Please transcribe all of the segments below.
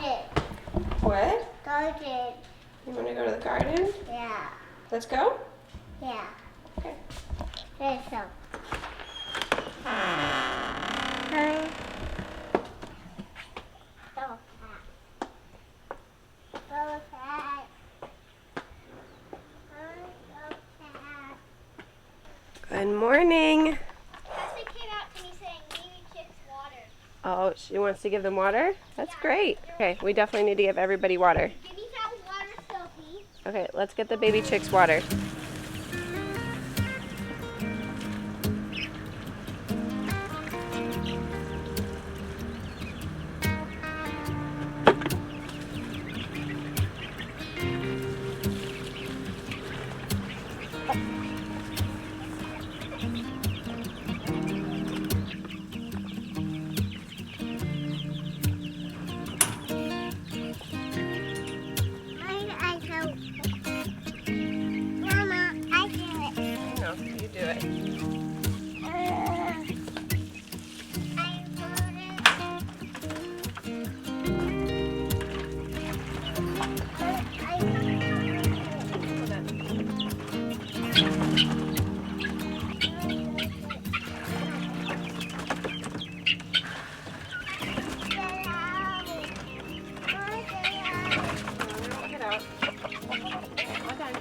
garden. What? Garden. You want to go to the garden? Yeah. Let's go? Yeah. Okay. There's some. Good morning. Kinsley came out to me saying, "Baby chicks water." Oh, she wants to give them water? That's great. Okay, we definitely need to give everybody water. Give me some water, Sophie. Okay, let's get the baby chicks water. I help. Mama, I do it. No, you do it. Get out. All done.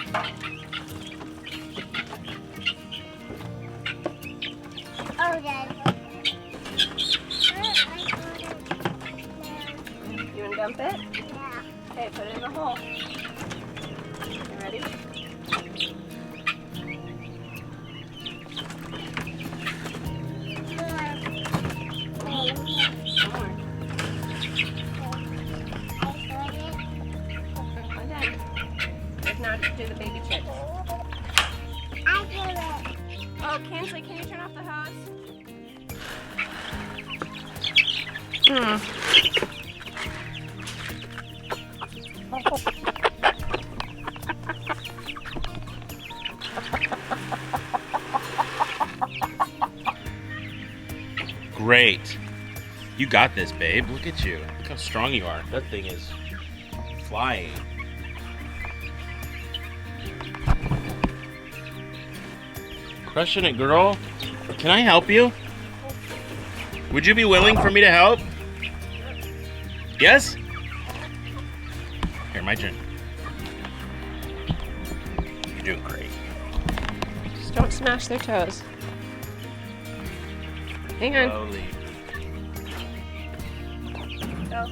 Oh, Dad. You want to dump it? Yeah. Okay, put it in the hole. You ready? More. All done. Let's now do the baby chicks. I do it. Oh, Kinsley, can you turn off the hose? Great. You got this, babe. Look at you. Look how strong you are. That thing is flying. Crushing it, girl. Can I help you? Would you be willing for me to help? Yes? Here, my turn. You're doing great. Just don't smash their toes. Hang on. Slowly. Go.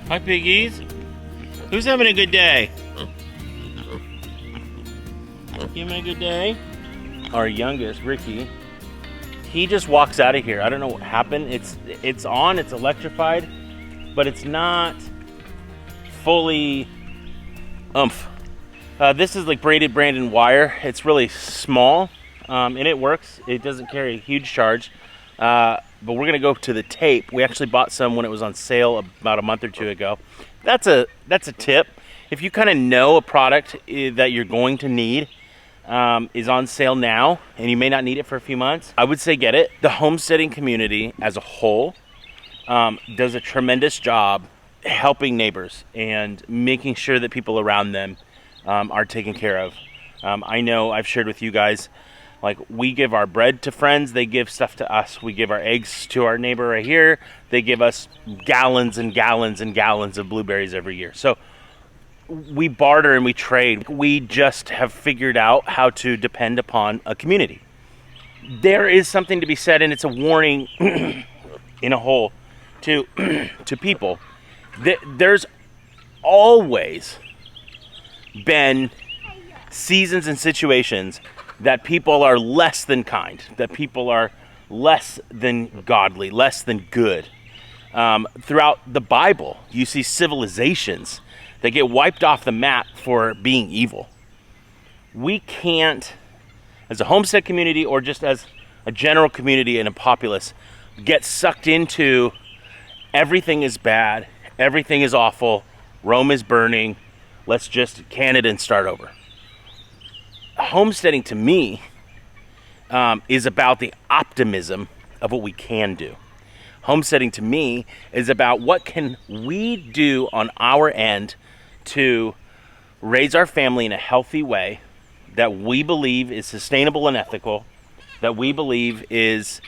Hi, piggies. Who's having a good day? You having a good day? Our youngest, Ricky, he just walks out of here. I don't know what happened. It's on, it's electrified, but it's not fully oomph. This is like braided Brandon wire. It's really small, and it works. It doesn't carry a huge charge. But we're gonna go to the tape. We actually bought some when it was on sale about a month or two ago. That's a tip. If you kind of know a product that you're going to need is on sale now, and you may not need it for a few months, I would say get it. The homesteading community as a whole does a tremendous job helping neighbors and making sure that people around them are taken care of. I know I've shared with you guys, like, we give our bread to friends, they give stuff to us. We give our eggs to our neighbor right here. They give us gallons and gallons and gallons of blueberries every year. So we barter and we trade. We just have figured out how to depend upon a community. There is something to be said, and it's a warning in a whole to to people. There's always been seasons and situations that people are less than kind, that people are less than godly, less than good. Throughout the Bible, you see civilizations that get wiped off the map for being evil. We can't, as a homestead community or just as a general community and a populace, get sucked into everything is bad, everything is awful, Rome is burning, let's just can it and start over. Homesteading to me is about the optimism of what we can do. Homesteading to me is about what can we do on our end to raise our family in a healthy way that we believe is sustainable and ethical, that we believe is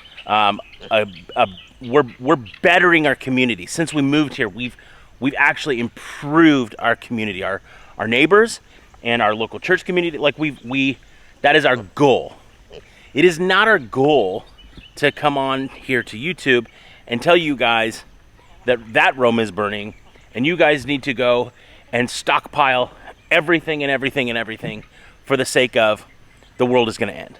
we're bettering our community. Since we moved here, we've actually improved our community, our neighbors and our local church community. Like that is our goal. It is not our goal to come on here to YouTube and tell you guys that Rome is burning and you guys need to go and stockpile everything for the sake of the world is going to end.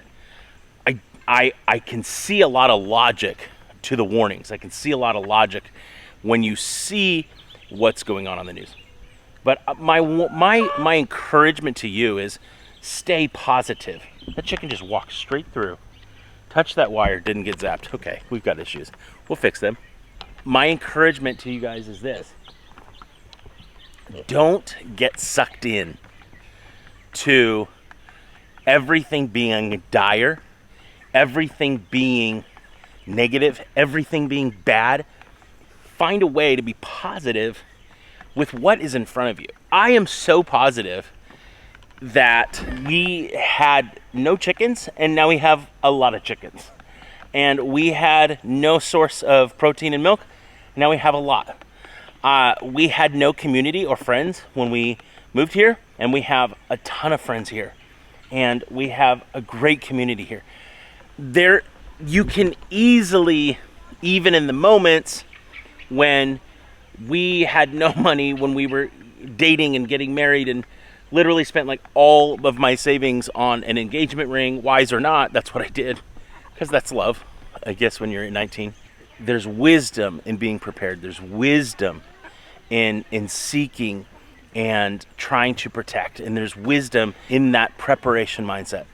I can see a lot of logic to the warnings. I can see a lot of logic when you see what's going on the news. But my encouragement to you is stay positive. That chicken just walked straight through. Touched that wire, didn't get zapped. Okay, we've got issues. We'll fix them. My encouragement to you guys is this. Don't get sucked in to everything being dire, everything being negative, everything being bad. Find a way to be positive with what is in front of you. I am so positive that we had no chickens and now we have a lot of chickens. And we had no source of protein and milk, now we have a lot. We had no community or friends when we moved here, and we have a ton of friends here. And we have a great community here. You can easily, even in the moments when we had no money, when we were dating and getting married and literally spent like all of my savings on an engagement ring, wise or not, that's what I did. Because that's love, I guess, when you're 19. There's wisdom in being prepared. There's wisdom in seeking and trying to protect. And there's wisdom in that preparation mindset.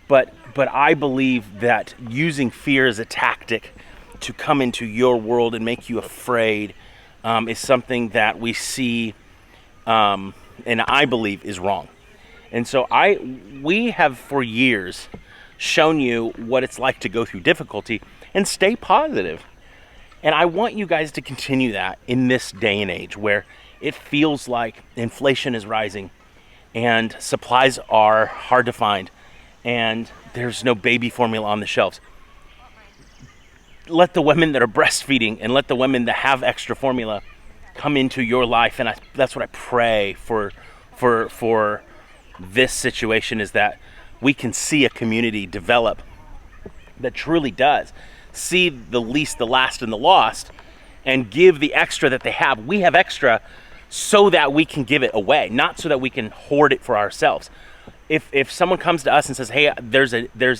But I believe that using fear as a tactic to come into your world and make you afraid is something that we see and I believe is wrong. And so we have for years shown you what it's like to go through difficulty and stay positive. And I want you guys to continue that in this day and age where it feels like inflation is rising and supplies are hard to find and there's no baby formula on the shelves. Let the women that are breastfeeding and let the women that have extra formula come into your life. And that's what I pray for this situation, is that we can see a community develop that truly does see the least, the last, and the lost, and give the extra that they have. We have extra so that we can give it away, not so that we can hoard it for ourselves. If someone comes to us and says, hey, there's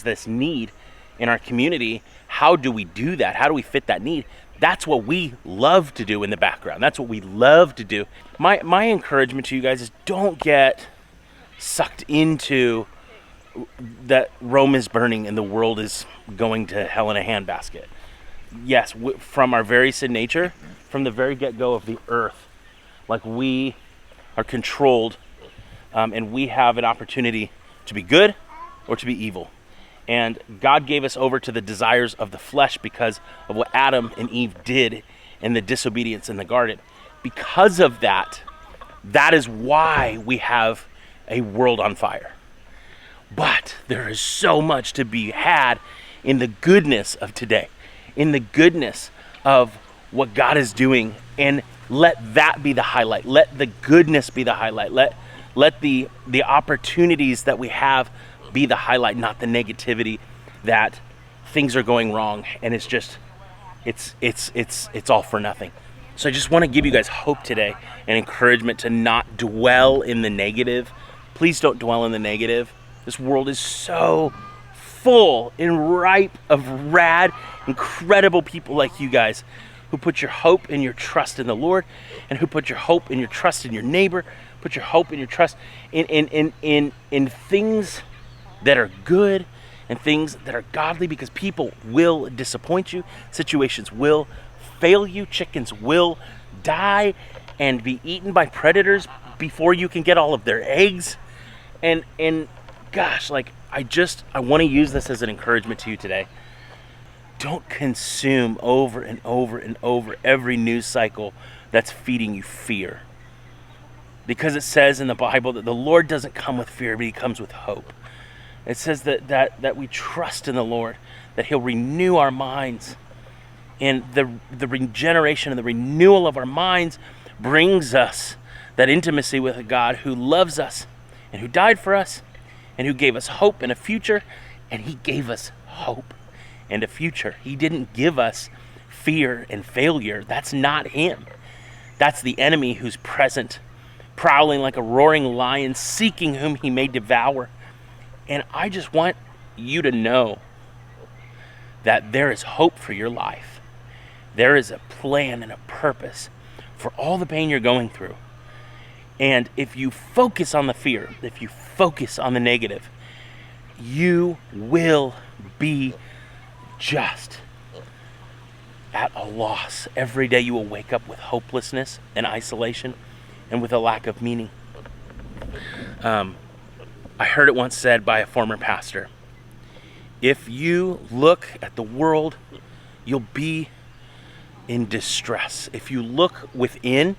this need in our community, how do we do that? How do we fit that need? That's what we love to do in the background. That's what we love to do. My encouragement to you guys is don't get sucked into that Rome is burning and the world is going to hell in a handbasket. Yes, from our very sin nature, from the very get-go of the earth, like we are controlled and we have an opportunity to be good or to be evil. And God gave us over to the desires of the flesh because of what Adam and Eve did in the disobedience in the garden. Because of that, that is why we have a world on fire. But there is so much to be had in the goodness of today, in the goodness of what God is doing, and let that be the highlight. Let the goodness be the highlight. Let the opportunities that we have be the highlight, not the negativity that things are going wrong and it's just it's all for nothing. So I just want to give you guys hope today and encouragement to not dwell in the negative. Please don't dwell in the negative. This world is so full and ripe of rad, incredible people like you guys who put your hope and your trust in the Lord, and who put your hope and your trust in your neighbor, put your hope and your trust in things that are good and things that are godly, because people will disappoint you, situations will fail you, chickens will die and be eaten by predators before you can get all of their eggs, and gosh, like I want to use this as an encouragement to you today. Don't consume over and over and over every news cycle that's feeding you fear. Because it says in the Bible that the Lord doesn't come with fear, but he comes with hope. It says that we trust in the Lord, that he'll renew our minds. And the regeneration and the renewal of our minds brings us that intimacy with a God who loves us and who died for us and who gave us hope and a future. And he gave us hope and a future. He didn't give us fear and failure. That's not him. That's the enemy who's present, prowling like a roaring lion, seeking whom he may devour. And I just want you to know that there is hope for your life. There is a plan and a purpose for all the pain you're going through. And if you focus on the fear, if you focus on the negative, you will be just at a loss. Every day you will wake up with hopelessness and isolation and with a lack of meaning. I heard it once said by a former pastor, if you look at the world, you'll be in distress. If you look within,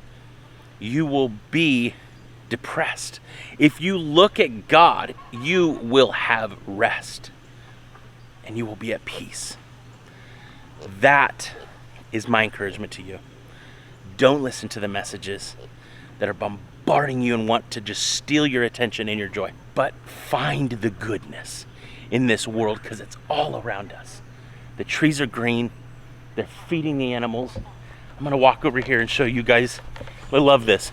you will be depressed. If you look at God, you will have rest and you will be at peace. That is my encouragement to you. Don't listen to the messages that are bombarding you and want to just steal your attention and your joy, but find the goodness in this world, because it's all around us. The trees are green. They're feeding the animals. I'm gonna walk over here and show you guys. I love this.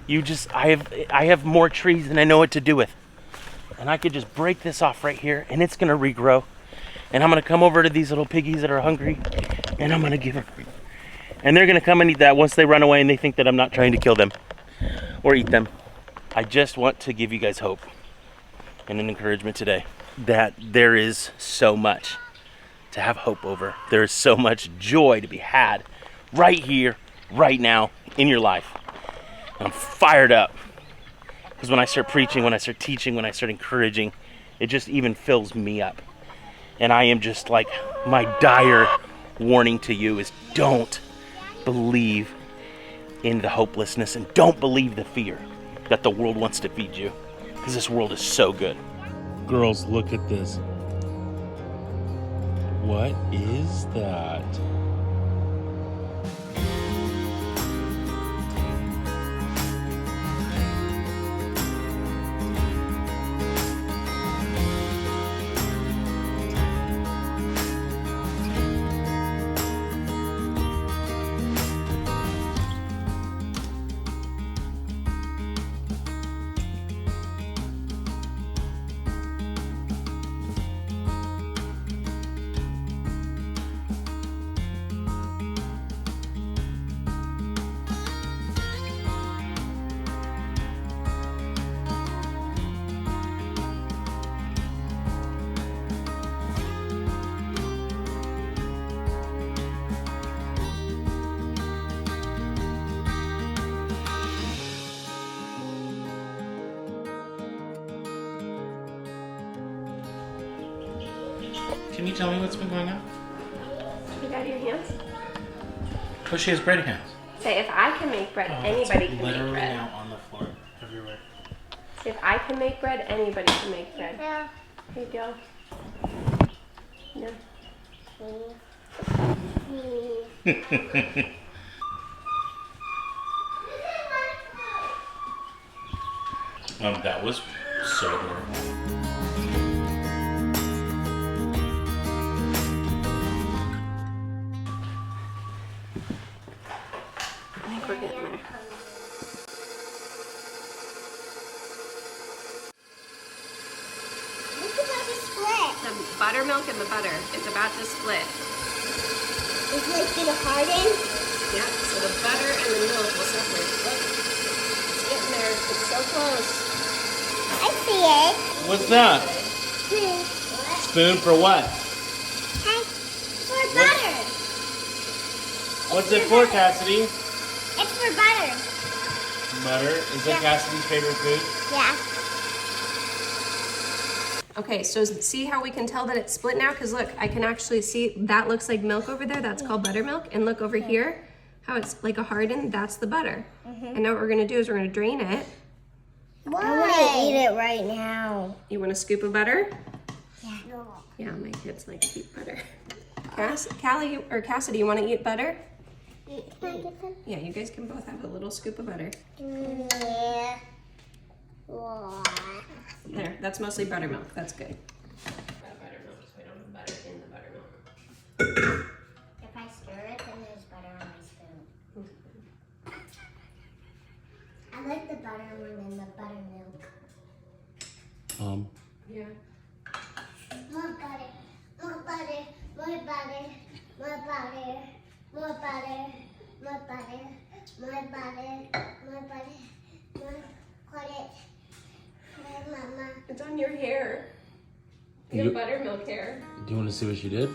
I have more trees than I know what to do with. And I could just break this off right here and it's gonna regrow. And I'm gonna come over to these little piggies that are hungry and I'm gonna give them. And they're gonna come and eat that once they run away and they think that I'm not trying to kill them or eat them. I just want to give you guys hope and an encouragement today that there is so much to have hope over. There is so much joy to be had right here, right now in your life. And I'm fired up because when I start preaching, when I start teaching, when I start encouraging, it just even fills me up. And I am just like, my dire warning to you is don't believe in the hopelessness and don't believe the fear that the world wants to feed you, because this world is so good. Girls, look at this. What is that? Can you tell me what's been going on? You got your hands? Oh, she has bread hands. Say, if I can make bread, anybody can make Literally bread. now on the floor, everywhere. Say, if I can make bread, anybody can make bread. Yeah. Here you go. No. That was so adorable. I think we're getting there. It's about to split. The buttermilk and the butter is about to split. Is it gonna harden? Yeah, so the butter and the milk will separate. Look, it's getting there. It's so close. I see it. What's that? Spoon for what? For butter. What's it for, Cassidy? It's for butter. Butter? Is that Cassidy's favorite food? Yeah. Okay, so see how we can tell that it's split now? Because look, I can actually see that looks like milk over there. That's called buttermilk. And look over here, how it's like a hardened, that's the butter. And now what we're gonna do is we're gonna drain it. Why? I want to eat it right now. You want a scoop of butter? Yeah. Yeah, my kids like to eat butter. Callie or Cassidy, you want to eat butter? Can I get some? Yeah, you guys can both have a little scoop of butter. Yeah. There, that's mostly buttermilk. That's good. Buttermilk, so we don't have butter in the buttermilk. If I stir it, then there's butter on my spoon. I like the butter more than the buttermilk. Yeah. More butter, more butter, more butter, more butter, more butter, more butter, more butter, more butter, more butter. Mama. It's on your hair. You have buttermilk hair. Do you want to see what she did?